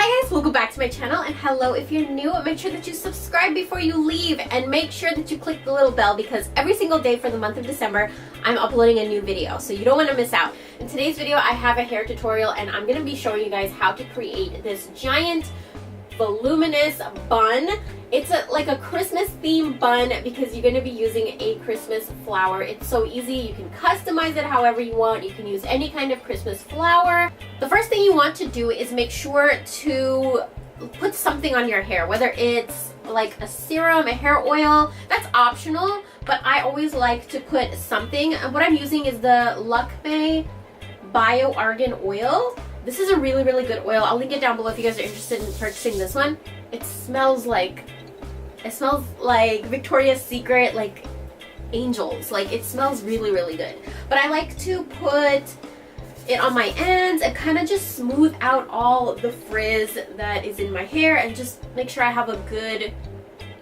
Hi guys, welcome back to my channel, and hello if you're new. Make sure that you subscribe before you leave and make sure that you click the little bell because every single day for the month of December I'm uploading a new video, so you don't want to miss out. In today's video I have a hair tutorial and I'm going to be showing you guys how to create this giant voluminous bun. It's like a Christmas themed bun because you're going to be using a Christmas flower. It's so easy. You can customize it however you want. You can use any kind of Christmas flower. The first thing you want to do is make sure to put something on your hair, whether it's like a serum, a hair oil. That's optional, but I always like to put something. What I'm using is the Luck-May Bio Argan Oil. This is a really good oil. I'll link it down below if you guys are interested in purchasing this one. It smells like Victoria's Secret, like angels. Like, it smells really good. But I like to put it on my ends and kind of just smooth out all the frizz that is in my hair and just make sure I have a good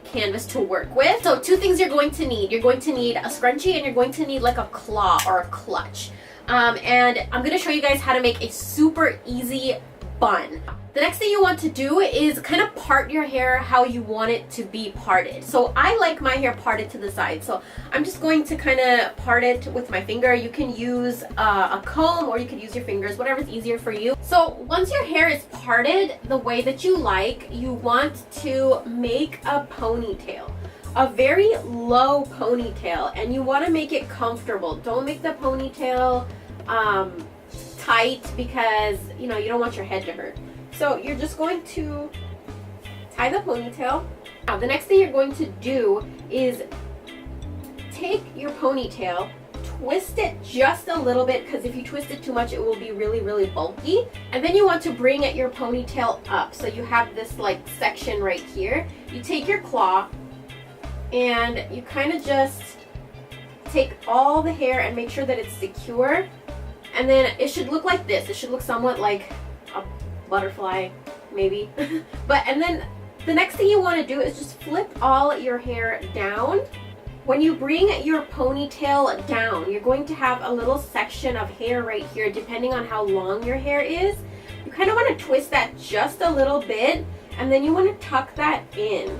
canvas to work with. So two things you're going to need. You're going to need a scrunchie and you're going to need like a claw or a clutch. And I'm going to show you guys how to make a super easy bun. The next thing you want to do is kind of part your hair how you want it to be parted. So I like my hair parted to the side. So I'm just going to kind of part it with my finger. You can use a comb or you can use your fingers, whatever's easier for you. So once your hair is parted the way that you like, you want to make a ponytail. A very low ponytail, and you want to make it comfortable. Don't make the ponytail tight because you don't want your head to hurt. So you're just going to tie the ponytail. Now the next thing you're going to do is take your ponytail, twist it just a little bit, because if you twist it too much it will be really bulky. And then you want to bring your ponytail up. So you have this like section right here. You take your claw and you kind of just take all the hair and make sure that it's secure. And then it should look like this. It should look somewhat like a butterfly, maybe. And then the next thing you want to do is just flip all your hair down. When you bring your ponytail down, you're going to have a little section of hair right here, depending on how long your hair is. You kind of want to twist that just a little bit, and then you want to tuck that in.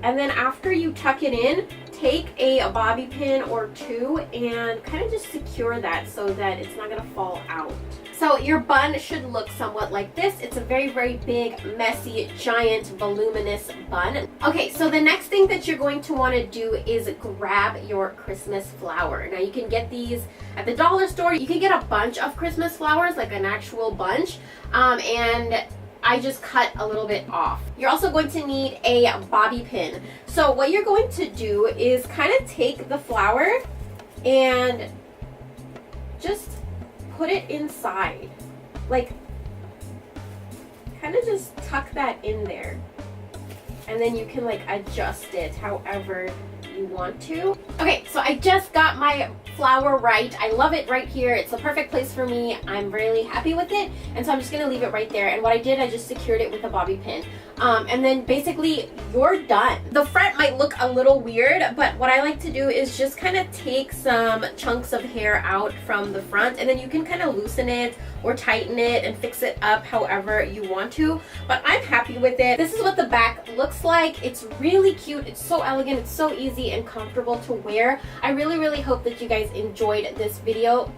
And then after you tuck it in, take a bobby pin or two and kind of just secure that so that it's not going to fall out. So your bun should look somewhat like this. It's a very big, messy, giant, voluminous bun. Okay, so the next thing that you're going to want to do is grab your Christmas flower. Now you can get these at the dollar store. You can get a bunch of Christmas flowers, like an actual bunch, and I just cut a little bit off. You're also going to need a bobby pin. So what you're going to do is kind of take the flower and just put it inside. Like, kind of just tuck that in there. And then you can like adjust it however you want to. Okay, so I just got my flower right. I love it right here. It's the perfect place for me. I'm really happy with it, and so I'm just gonna leave it right there. And what I did, I just secured it with a bobby pin, and then basically you're done. The front might look a little weird, but what I like to do is just kind of take some chunks of hair out from the front, and then you can kind of loosen it or tighten it and fix it up however you want to. But I'm happy with it. This is what the back looks like. It's really cute. It's so elegant. It's so easy and comfortable to wear. I really hope that you guys enjoyed this video.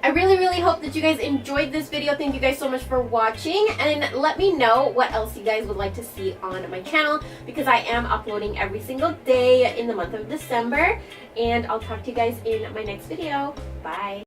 I really hope that you guys enjoyed this video. Thank you guys so much for watching, and let me know what else you guys would like to see on my channel because I am uploading every single day in the month of December, and I'll talk to you guys in my next video. Bye.